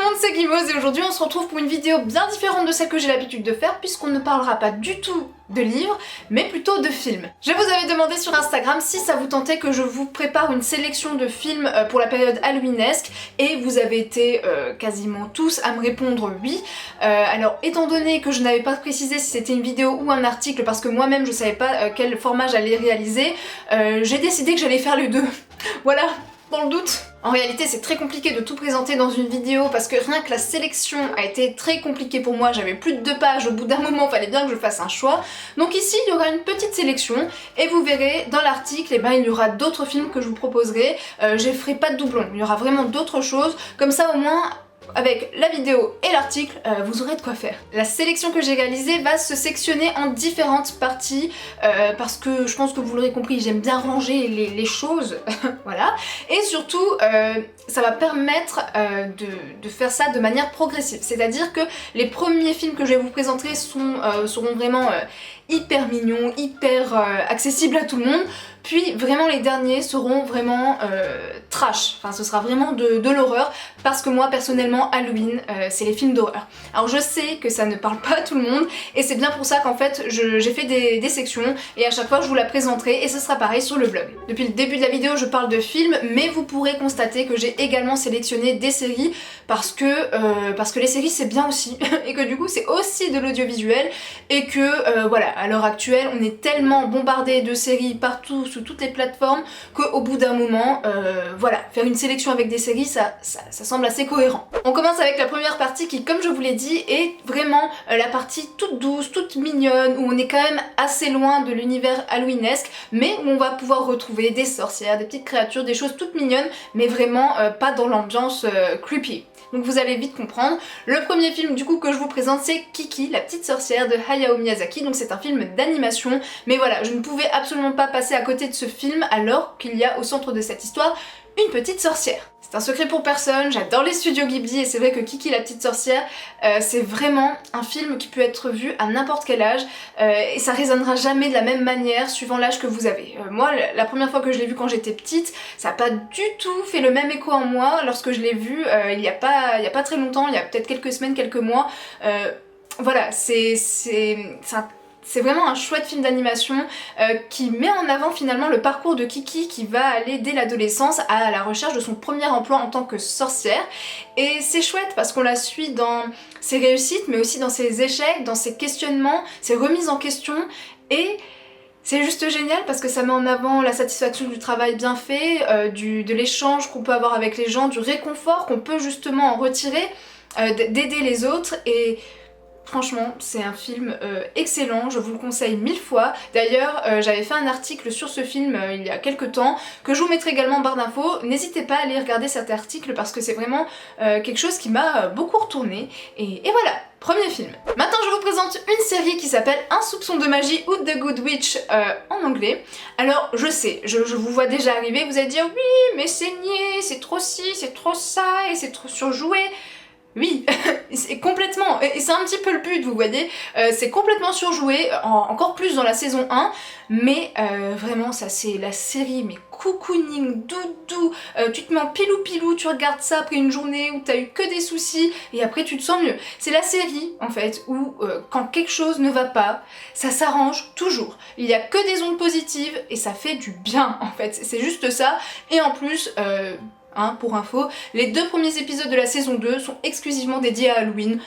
monde, c'est Guimauve et aujourd'hui on se retrouve pour une vidéo bien différente de celle que j'ai l'habitude de faire puisqu'on ne parlera pas du tout de livres mais plutôt de films. Je vous avais demandé sur Instagram si ça vous tentait que je vous prépare une sélection de films pour la période halloweenesque et vous avez été quasiment tous à me répondre oui. Alors étant donné que je n'avais pas précisé si c'était une vidéo ou un article parce que moi-même je savais pas quel format j'allais réaliser, j'ai décidé que j'allais faire les deux. Voilà, dans le doute. En réalité c'est très compliqué de tout présenter dans une vidéo parce que rien que la sélection a été très compliquée pour moi, j'avais plus de 2 pages, au bout d'un moment il fallait bien que je fasse un choix. Donc ici il y aura une petite sélection et vous verrez dans l'article il y aura d'autres films que je vous proposerai, je ferai pas de doublons, il y aura vraiment d'autres choses, comme ça au moins avec la vidéo et l'article, vous aurez de quoi faire. La sélection que j'ai réalisée va se sectionner en différentes parties parce que je pense que vous l'aurez compris, j'aime bien ranger les choses, voilà. Et surtout, ça va permettre de faire ça de manière progressive. C'est-à-dire que les premiers films que je vais vous présenter seront vraiment hyper mignons, hyper accessibles à tout le monde. Puis vraiment les derniers seront vraiment trash, enfin ce sera vraiment de l'horreur parce que moi personnellement Halloween c'est les films d'horreur. Alors je sais que ça ne parle pas à tout le monde et c'est bien pour ça qu'en fait j'ai fait des sections et à chaque fois je vous la présenterai et ce sera pareil sur le blog. Depuis le début de la vidéo je parle de films mais vous pourrez constater que j'ai également sélectionné des séries parce que les séries c'est bien aussi et que du coup c'est aussi de l'audiovisuel et que voilà, à l'heure actuelle on est tellement bombardé de séries partout sur toutes les plateformes qu'au bout d'un moment, voilà, faire une sélection avec des séries, ça semble assez cohérent. On commence avec la première partie qui, comme je vous l'ai dit, est vraiment la partie toute douce, toute mignonne, où on est quand même assez loin de l'univers halloweenesque, mais où on va pouvoir retrouver des sorcières, des petites créatures, des choses toutes mignonnes, mais vraiment pas dans l'ambiance creepy. Donc vous allez vite comprendre. Le premier film du coup que je vous présente c'est Kiki, la petite sorcière de Hayao Miyazaki, donc c'est un film d'animation, mais voilà, je ne pouvais absolument pas passer à côté de ce film alors qu'il y a au centre de cette histoire une petite sorcière. C'est un secret pour personne, j'adore les studios Ghibli et c'est vrai que Kiki la petite sorcière c'est vraiment un film qui peut être vu à n'importe quel âge et ça résonnera jamais de la même manière suivant l'âge que vous avez. Moi la première fois que je l'ai vu quand j'étais petite, ça n'a pas du tout fait le même écho en moi lorsque je l'ai vu il y a pas très longtemps, il y a peut-être quelques semaines, quelques mois. Voilà, c'est vraiment un chouette film d'animation qui met en avant finalement le parcours de Kiki qui va aller dès l'adolescence à la recherche de son premier emploi en tant que sorcière. Et c'est chouette parce qu'on la suit dans ses réussites mais aussi dans ses échecs, dans ses questionnements, ses remises en question et c'est juste génial parce que ça met en avant la satisfaction du travail bien fait, de l'échange qu'on peut avoir avec les gens, du réconfort qu'on peut justement en retirer, d'aider les autres et franchement, c'est un film excellent, je vous le conseille 1000 fois. D'ailleurs, j'avais fait un article sur ce film il y a quelques temps, que je vous mettrai également en barre d'infos. N'hésitez pas à aller regarder cet article parce que c'est vraiment quelque chose qui m'a beaucoup retourné. Et voilà, premier film. Maintenant, je vous présente une série qui s'appelle Un soupçon de magie ou The Good Witch en anglais. Alors, je sais, je vous vois déjà arriver, vous allez dire oui, mais c'est niais, c'est trop ci, c'est trop ça, et c'est trop surjoué. Oui, c'est complètement, et c'est un petit peu le but, vous voyez, c'est complètement surjoué, encore plus dans la saison 1, mais vraiment ça c'est la série, mais cocooning, doudou, tu te mets en pilou-pilou, tu regardes ça après une journée où t'as eu que des soucis, et après tu te sens mieux. C'est la série, en fait, où quand quelque chose ne va pas, ça s'arrange toujours. Il y a que des ondes positives, et ça fait du bien, en fait, c'est juste ça, et en plus... pour info, les 2 premiers épisodes de la saison 2 sont exclusivement dédiés à Halloween.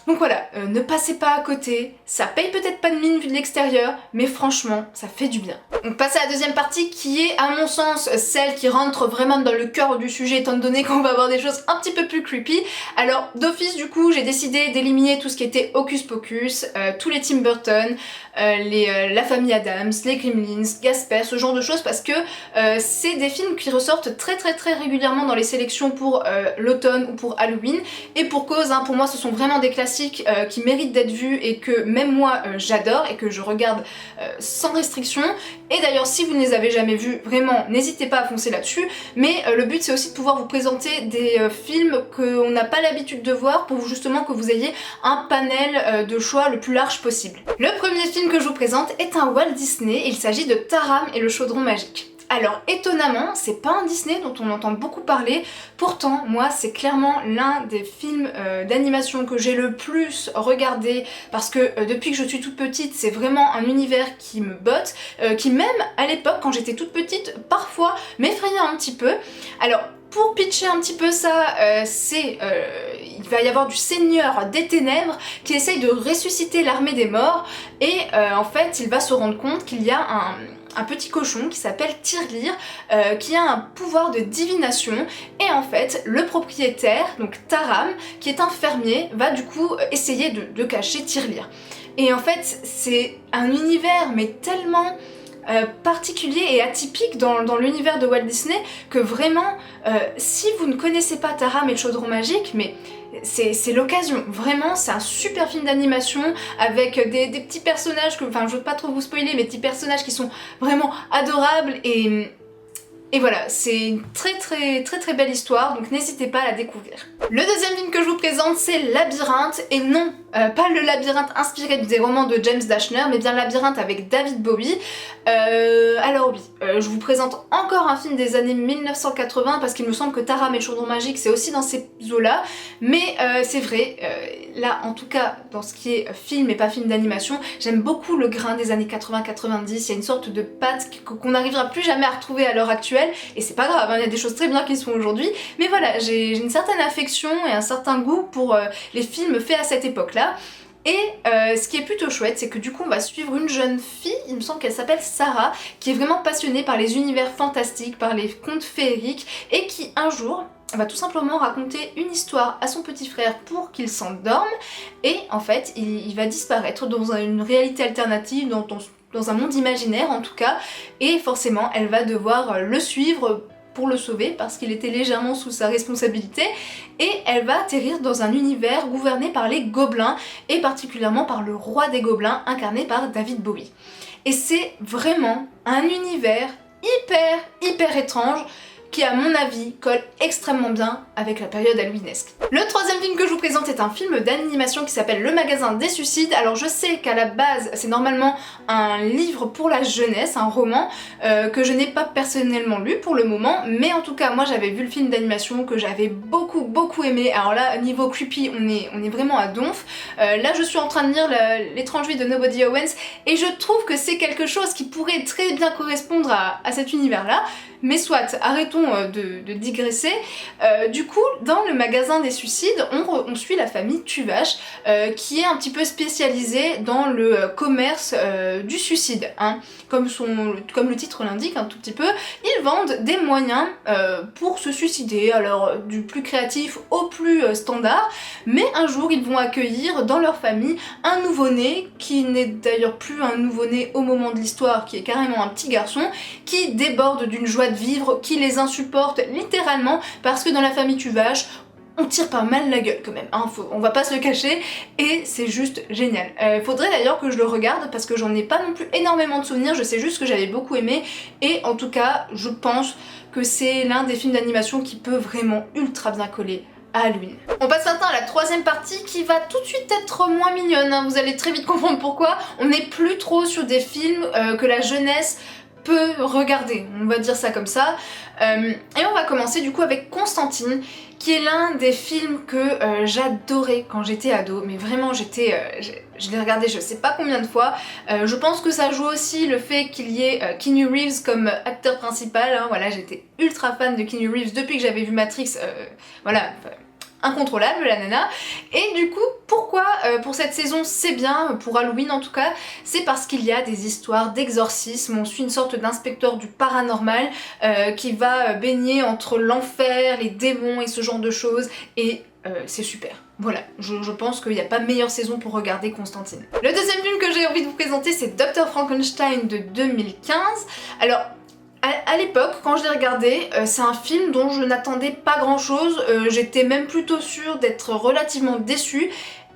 Donc voilà, ne passez pas à côté, ça paye peut-être pas de mine vu de l'extérieur, mais franchement, ça fait du bien. On passe à la deuxième partie qui est, à mon sens, celle qui rentre vraiment dans le cœur du sujet étant donné qu'on va avoir des choses un petit peu plus creepy. Alors, d'office, du coup, j'ai décidé d'éliminer tout ce qui était Hocus Pocus, tous les Tim Burton, la famille Addams, les Gremlins, Gasper, ce genre de choses parce que c'est des films qui ressortent très régulièrement dans les sélections pour l'automne ou pour Halloween et pour cause, pour moi ce sont vraiment des classiques qui méritent d'être vus et que même moi j'adore et que je regarde sans restriction. Et d'ailleurs si vous ne les avez jamais vus, vraiment n'hésitez pas à foncer là-dessus, mais le but c'est aussi de pouvoir vous présenter des films qu'on n'a pas l'habitude de voir pour justement que vous ayez un panel de choix le plus large possible. Le premier film que je vous présente est un Walt Disney, il s'agit de Taram et le chaudron magique. Alors étonnamment, c'est pas un Disney dont on entend beaucoup parler, pourtant moi c'est clairement l'un des films d'animation que j'ai le plus regardé parce que depuis que je suis toute petite c'est vraiment un univers qui me botte, qui même à l'époque quand j'étais toute petite parfois m'effrayait un petit peu. Alors pour pitcher un petit peu ça, il va y avoir du Seigneur des Ténèbres qui essaye de ressusciter l'armée des morts et en fait il va se rendre compte qu'il y a un petit cochon qui s'appelle Tirelire, qui a un pouvoir de divination et en fait le propriétaire, donc Taram, qui est un fermier, va du coup essayer de cacher Tirelire. Et en fait c'est un univers mais tellement particulier et atypique dans l'univers de Walt Disney que vraiment si vous ne connaissez pas Taram et le chaudron magique, mais c'est l'occasion, vraiment c'est un super film d'animation avec des petits personnages, enfin je veux pas trop vous spoiler, mais des petits personnages qui sont vraiment adorables et voilà, c'est une très belle histoire, donc n'hésitez pas à la découvrir. Le deuxième film que je vous présente, c'est Labyrinthe, et non, pas le Labyrinthe inspiré des romans de James Dashner, mais bien Labyrinthe avec David Bowie. Alors oui, je vous présente encore un film des années 1980, parce qu'il me semble que Taram et le chaudron magique, c'est aussi dans ces eaux-là, mais c'est vrai, là en tout cas, dans ce qui est film et pas film d'animation, j'aime beaucoup le grain des années 80-90, il y a une sorte de patte qu'on n'arrivera plus jamais à retrouver à l'heure actuelle, et c'est pas grave, hein, il y a des choses très bien qui se font aujourd'hui, mais voilà, j'ai une certaine affection et un certain goût pour les films faits à cette époque-là. Et ce qui est plutôt chouette, c'est que du coup on va suivre une jeune fille, il me semble qu'elle s'appelle Sarah, qui est vraiment passionnée par les univers fantastiques, par les contes féeriques, et qui un jour va tout simplement raconter une histoire à son petit frère pour qu'il s'endorme, et en fait il va disparaître dans une réalité alternative, dans un monde imaginaire en tout cas, et forcément elle va devoir le suivre pour le sauver parce qu'il était légèrement sous sa responsabilité, et elle va atterrir dans un univers gouverné par les gobelins, et particulièrement par le roi des gobelins incarné par David Bowie. Et c'est vraiment un univers hyper étrange qui à mon avis colle extrêmement bien avec la période halloweenesque. Le troisième film que je vous présente est un film d'animation qui s'appelle Le Magasin des Suicides. Alors je sais qu'à la base c'est normalement un livre pour la jeunesse, un roman que je n'ai pas personnellement lu pour le moment, mais en tout cas moi j'avais vu le film d'animation que j'avais beaucoup aimé. Alors là niveau creepy on est vraiment à donf. Là je suis en train de lire L'étrange vie de Nobody Owens et je trouve que c'est quelque chose qui pourrait très bien correspondre à cet univers là. Mais soit, arrêtons de digresser. Du coup, dans le magasin des suicides, on suit la famille Tuvache, qui est un petit peu spécialisée dans le commerce du suicide. Hein. Comme le titre l'indique un tout petit peu, ils vendent des moyens pour se suicider, alors du plus créatif au plus standard, mais un jour ils vont accueillir dans leur famille un nouveau-né, qui n'est d'ailleurs plus un nouveau-né au moment de l'histoire, qui est carrément un petit garçon, qui déborde d'une joie de vivre, qui les insupporte littéralement, parce que dans la famille Tuvache, on tire pas mal la gueule quand même, hein, on va pas se le cacher, et c'est juste génial. Faudrait d'ailleurs que je le regarde parce que j'en ai pas non plus énormément de souvenirs, je sais juste que j'avais beaucoup aimé, et en tout cas je pense que c'est l'un des films d'animation qui peut vraiment ultra bien coller à Halloween. On passe maintenant à la troisième partie qui va tout de suite être moins mignonne, hein, vous allez très vite comprendre pourquoi. On n'est plus trop sur des films que la jeunesse peut regarder, on va dire ça comme ça. Et on va commencer du coup avec Constantine, qui est l'un des films que j'adorais quand j'étais ado, mais vraiment je l'ai regardé je sais pas combien de fois. Je pense que ça joue aussi le fait qu'il y ait Keanu Reeves comme acteur principal, hein. Voilà, j'étais ultra fan de Keanu Reeves depuis que j'avais vu Matrix, voilà, incontrôlable la nana. Et du coup pourquoi pour cette saison c'est bien, pour Halloween en tout cas, c'est parce qu'il y a des histoires d'exorcisme, on suit une sorte d'inspecteur du paranormal qui va baigner entre l'enfer, les démons et ce genre de choses, et c'est super. Voilà, je pense qu'il n'y a pas meilleure saison pour regarder Constantine. Le deuxième film que j'ai envie de vous présenter, c'est Dr Frankenstein de 2015. Alors à l'époque, quand je l'ai regardé, c'est un film dont je n'attendais pas grand chose, j'étais même plutôt sûre d'être relativement déçue,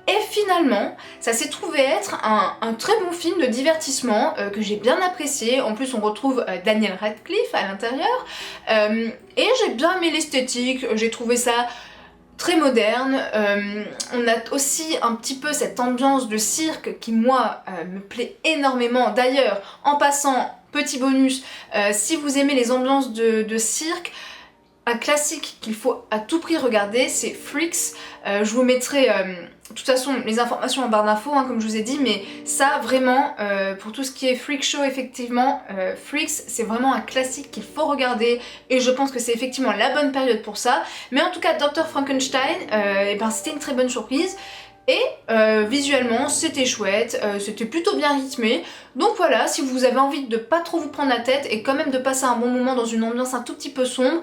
et finalement, ça s'est trouvé être un très bon film de divertissement que j'ai bien apprécié. En plus on retrouve Daniel Radcliffe à l'intérieur, et j'ai bien aimé l'esthétique, j'ai trouvé ça très moderne. On a aussi un petit peu cette ambiance de cirque qui moi me plaît énormément. D'ailleurs, en passant, Petit bonus, si vous aimez les ambiances de cirque, un classique qu'il faut à tout prix regarder, c'est Freaks. Je vous mettrai de toute façon les informations en barre d'infos, hein, comme je vous ai dit, mais ça vraiment, pour tout ce qui est freak show, effectivement, Freaks, c'est vraiment un classique qu'il faut regarder, et je pense que c'est effectivement la bonne période pour ça. Mais en tout cas, Dr. Frankenstein, et ben, c'était une très bonne surprise. Et visuellement c'était chouette, c'était plutôt bien rythmé, donc voilà, si vous avez envie de pas trop vous prendre la tête et quand même de passer un bon moment dans une ambiance un tout petit peu sombre,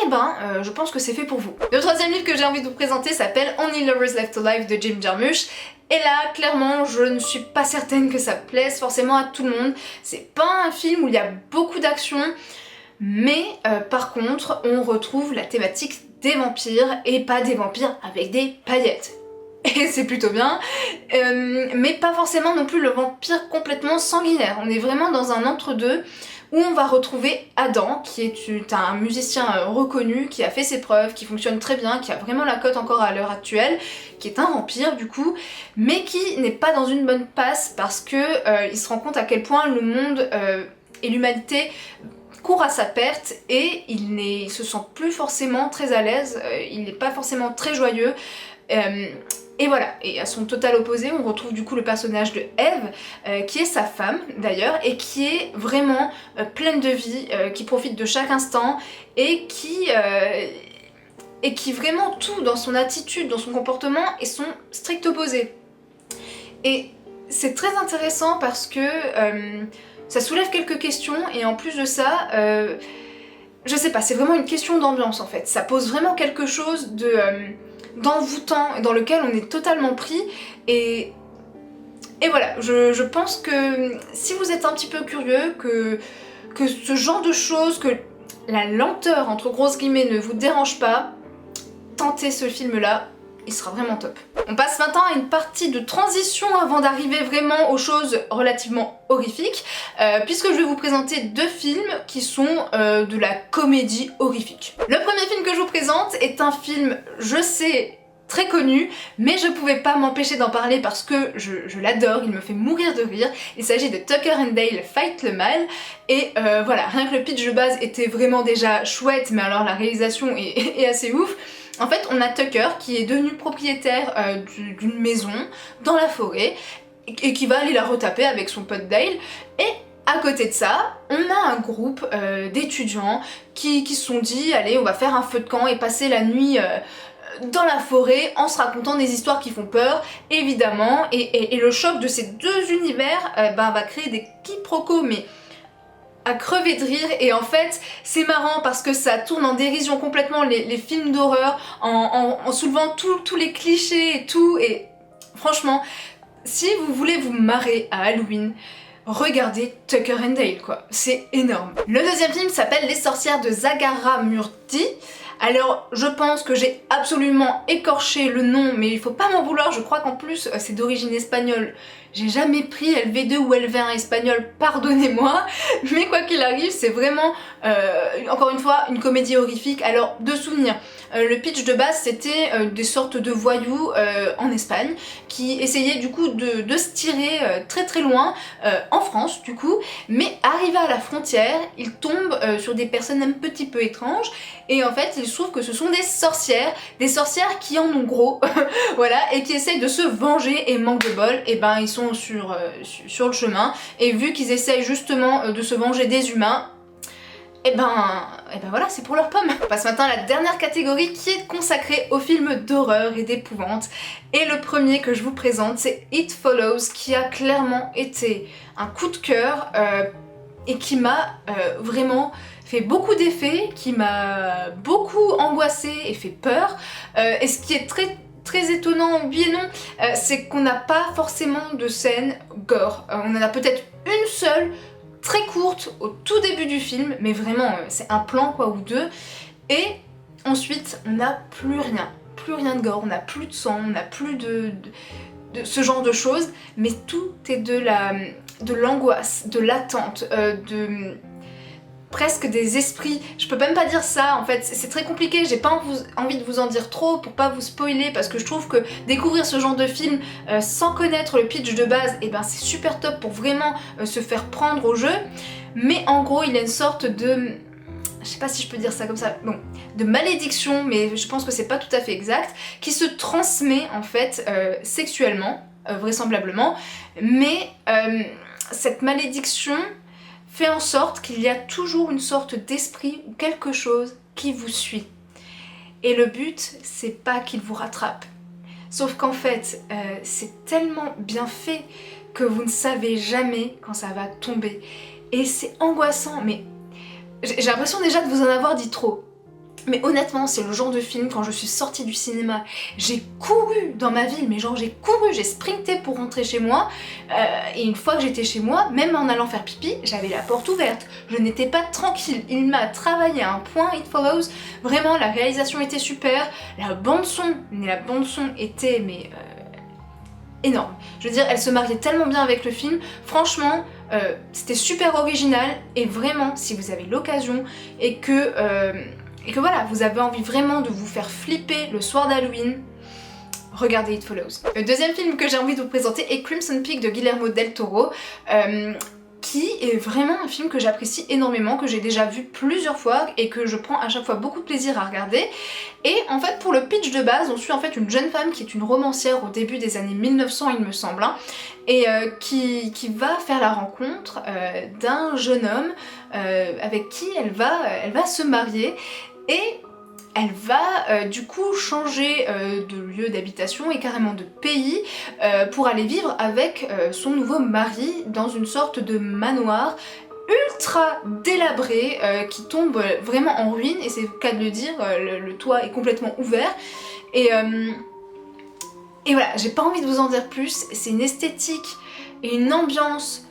eh ben je pense que c'est fait pour vous. Le troisième livre que j'ai envie de vous présenter s'appelle Only Lovers Left Alive de Jim Jarmusch. Et là, clairement, je ne suis pas certaine que ça plaise forcément à tout le monde. C'est pas un film où il y a beaucoup d'action, mais par contre, on retrouve la thématique des vampires, et pas des vampires avec des paillettes. Et c'est plutôt bien, mais pas forcément non plus le vampire complètement sanguinaire. On est vraiment dans un entre-deux où on va retrouver Adam, qui est un musicien reconnu, qui a fait ses preuves, qui fonctionne très bien, qui a vraiment la cote encore à l'heure actuelle, qui est un vampire du coup, mais qui n'est pas dans une bonne passe parce que il se rend compte à quel point le monde et l'humanité court à sa perte, et il se sent plus forcément très à l'aise, il n'est pas forcément très joyeux. Et voilà, et à son total opposé, on retrouve du coup le personnage de Eve, qui est sa femme d'ailleurs, et qui est vraiment pleine de vie, qui profite de chaque instant, et qui vraiment tout dans son attitude, dans son comportement, est son strict opposé. Et c'est très intéressant parce que ça soulève quelques questions, et en plus de ça, je sais pas, c'est vraiment une question d'ambiance en fait. Ça pose vraiment quelque chose d'envoûtant, dans lequel on est totalement pris, et voilà, je pense que si vous êtes un petit peu curieux, que ce genre de choses, que la lenteur entre grosses guillemets ne vous dérange pas, tentez ce film là, il sera vraiment top. On passe maintenant à une partie de transition avant d'arriver vraiment aux choses relativement horrifiques, puisque je vais vous présenter deux films qui sont de la comédie horrifique. Le premier film que je vous présente est un film, je sais, très connu, mais je pouvais pas m'empêcher d'en parler parce que je l'adore, il me fait mourir de rire. Il s'agit de Tucker and Dale Fight le Mal, et voilà, rien que le pitch de base était vraiment déjà chouette, mais alors la réalisation est assez ouf. En fait, on a Tucker qui est devenu propriétaire d'une maison dans la forêt et qui va aller la retaper avec son pote Dale, et à côté de ça, on a un groupe d'étudiants qui se sont dit allez, on va faire un feu de camp et passer la nuit dans la forêt en se racontant des histoires qui font peur, évidemment, et le choc de ces deux univers va créer des quiproquos, mais à crever de rire. Et en fait c'est marrant parce que ça tourne en dérision complètement les films d'horreur, en soulevant tous les clichés et tout, et franchement, si vous voulez vous marrer à Halloween, regardez Tucker and Dale quoi, c'est énorme. Le deuxième film s'appelle Les sorcières de Zagara Murti. Alors je pense que j'ai absolument écorché le nom, mais il faut pas m'en vouloir, je crois qu'en plus c'est d'origine espagnole. J'ai jamais pris LV2 ou LV1 espagnol, pardonnez-moi, mais quoi qu'il arrive, c'est vraiment, encore une fois, une comédie horrifique. Alors, de souvenirs, le pitch de base, c'était des sortes de voyous en Espagne, qui essayaient du coup de se tirer très très loin, en France du coup, mais arrivés à la frontière, ils tombent sur des personnes un petit peu étranges, et en fait, il se trouve que ce sont des sorcières qui en ont gros, voilà, et qui essayent de se venger, et manque de bol, et ben ils sont sur le chemin, et vu qu'ils essayent justement de se venger des humains, et ben voilà, c'est pour leurs pommes. On passe maintenant à la dernière catégorie qui est consacrée aux films d'horreur et d'épouvante, et le premier que je vous présente c'est It Follows, qui a clairement été un coup de cœur et qui m'a vraiment fait beaucoup d'effets, qui m'a beaucoup angoissée et fait peur, et ce qui est très étonnant, oui et non, c'est qu'on n'a pas forcément de scène gore. On en a peut-être une seule, très courte, au tout début du film, mais vraiment c'est un plan quoi, ou deux, et ensuite on n'a plus rien de gore, on n'a plus de sang, on n'a plus de ce genre de choses, mais tout est de l'angoisse, de l'attente, presque des esprits. Je peux même pas dire ça en fait, c'est très compliqué, j'ai pas envie de vous en dire trop pour pas vous spoiler parce que je trouve que découvrir ce genre de film sans connaître le pitch de base, et ben c'est super top pour vraiment se faire prendre au jeu. Mais en gros il y a une sorte de... je sais pas si je peux dire ça comme ça, bon, de malédiction, mais je pense que c'est pas tout à fait exact, qui se transmet en fait sexuellement, vraisemblablement, mais cette malédiction fait en sorte qu'il y a toujours une sorte d'esprit ou quelque chose qui vous suit. Et le but, c'est pas qu'il vous rattrape. Sauf qu'en fait, c'est tellement bien fait que vous ne savez jamais quand ça va tomber. Et c'est angoissant, mais j'ai l'impression déjà de vous en avoir dit trop. Mais honnêtement, c'est le genre de film, quand je suis sortie du cinéma, j'ai couru dans ma ville, mais genre j'ai couru, j'ai sprinté pour rentrer chez moi. Et une fois que j'étais chez moi, même en allant faire pipi, j'avais la porte ouverte. Je n'étais pas tranquille, il m'a travaillé à un point, It Follows. Vraiment, la réalisation était super, la bande son était énorme. Je veux dire, elle se mariait tellement bien avec le film, franchement, c'était super original. Et vraiment, si vous avez l'occasion et que voilà, vous avez envie vraiment de vous faire flipper le soir d'Halloween, regardez It Follows. Le deuxième film que j'ai envie de vous présenter est Crimson Peak de Guillermo del Toro, qui est vraiment un film que j'apprécie énormément, que j'ai déjà vu plusieurs fois et que je prends à chaque fois beaucoup de plaisir à regarder. Et en fait, pour le pitch de base, on suit en fait une jeune femme qui est une romancière au début des années 1900 il me semble, hein, et qui va faire la rencontre d'un jeune homme avec qui elle va se marier. Et elle va du coup changer de lieu d'habitation et carrément de pays pour aller vivre avec son nouveau mari dans une sorte de manoir ultra délabré qui tombe vraiment en ruine, et c'est le cas de le dire, le toit est complètement ouvert. Et voilà, j'ai pas envie de vous en dire plus, c'est une esthétique et une ambiance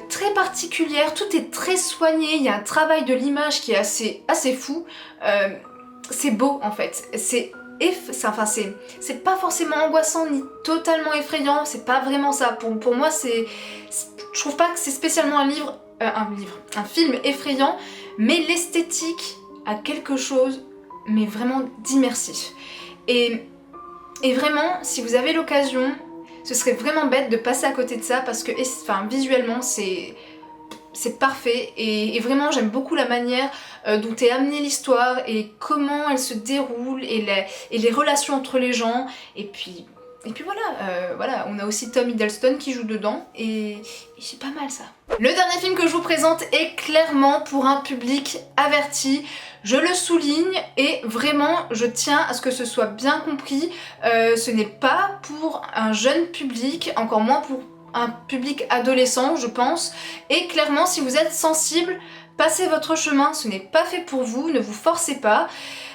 très particulière, tout est très soigné, il y a un travail de l'image qui est assez fou, c'est beau en fait, c'est pas forcément angoissant ni totalement effrayant, c'est pas vraiment ça, pour moi je trouve pas que c'est spécialement un film effrayant, mais l'esthétique a quelque chose, mais vraiment d'immersif. Et vraiment, si vous avez l'occasion, ce serait vraiment bête de passer à côté de ça parce que visuellement c'est parfait, et vraiment j'aime beaucoup la manière dont est amenée l'histoire et comment elle se déroule et les relations entre les gens, et puis voilà, on a aussi Tom Hiddleston qui joue dedans et c'est pas mal ça. Le dernier film que je vous présente est clairement pour un public averti. Je le souligne et vraiment je tiens à ce que ce soit bien compris, ce n'est pas pour un jeune public, encore moins pour un public adolescent je pense, et clairement si vous êtes sensible, passez votre chemin, ce n'est pas fait pour vous, ne vous forcez pas,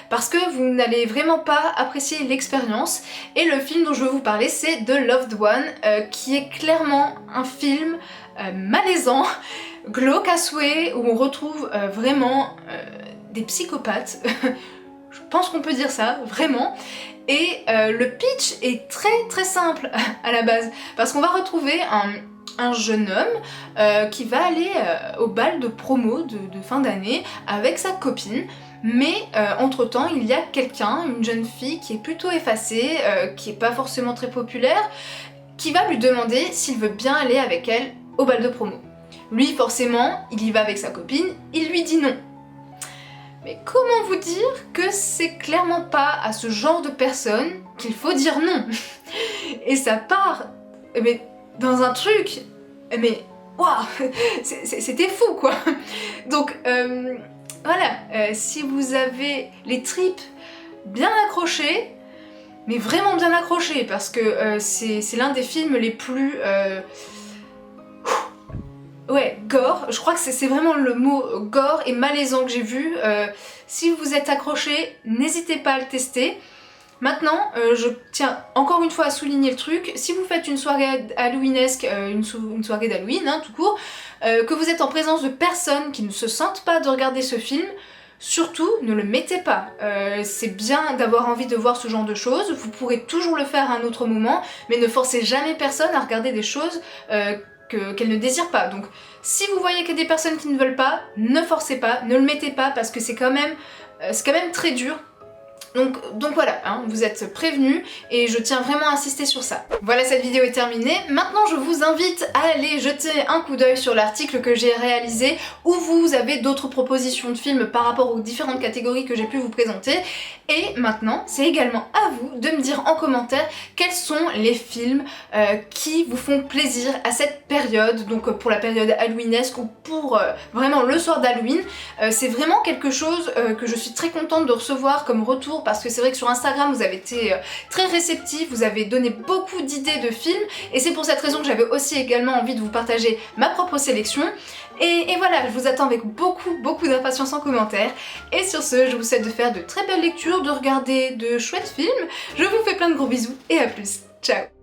parce que vous n'allez vraiment pas apprécier l'expérience. Et le film dont je veux vous parler c'est The Loved One, qui est clairement un film malaisant, glauque à souhait, où on retrouve vraiment des psychopathes, je pense qu'on peut dire ça, vraiment. Et le pitch est très simple à la base, parce qu'on va retrouver un jeune homme qui va aller au bal de promo de fin d'année avec sa copine, mais entre temps il y a quelqu'un, une jeune fille qui est plutôt effacée, qui est pas forcément très populaire, qui va lui demander s'il veut bien aller avec elle au bal de promo. Lui forcément, il y va avec sa copine, il lui dit non. Mais comment vous dire que c'est clairement pas à ce genre de personne qu'il faut dire non. Et ça part mais, dans un truc, mais waouh, c'était fou quoi. Donc voilà, si vous avez les tripes bien accrochées, mais vraiment bien accrochées, parce que c'est l'un des films les plus... ouais, gore, je crois que c'est vraiment le mot gore et malaisant que j'ai vu. Si vous êtes accroché, n'hésitez pas à le tester. Maintenant, je tiens encore une fois à souligner le truc, si vous faites une soirée halloweenesque, une soirée d'Halloween, hein, tout court, que vous êtes en présence de personnes qui ne se sentent pas de regarder ce film, surtout ne le mettez pas. C'est bien d'avoir envie de voir ce genre de choses, vous pourrez toujours le faire à un autre moment, mais ne forcez jamais personne à regarder des choses qu'elles ne désirent pas. Donc si vous voyez qu'il y a des personnes qui ne veulent pas, ne forcez pas, ne le mettez pas parce que c'est quand même très dur. Donc voilà, hein, vous êtes prévenus et je tiens vraiment à insister sur ça. Voilà, cette vidéo est terminée. Maintenant, je vous invite à aller jeter un coup d'œil sur l'article que j'ai réalisé où vous avez d'autres propositions de films par rapport aux différentes catégories que j'ai pu vous présenter. Et maintenant, c'est également à vous de me dire en commentaire quels sont les films qui vous font plaisir à cette période, donc pour la période halloweenesque ou pour vraiment le soir d'Halloween. C'est vraiment quelque chose que je suis très contente de recevoir comme retour parce que c'est vrai que sur Instagram vous avez été très réceptifs, vous avez donné beaucoup d'idées de films et c'est pour cette raison que j'avais aussi également envie de vous partager ma propre sélection. Et voilà, je vous attends avec beaucoup d'impatience en commentaire. Et sur ce, je vous souhaite de faire de très belles lectures, de regarder de chouettes films. Je vous fais plein de gros bisous et à plus. Ciao!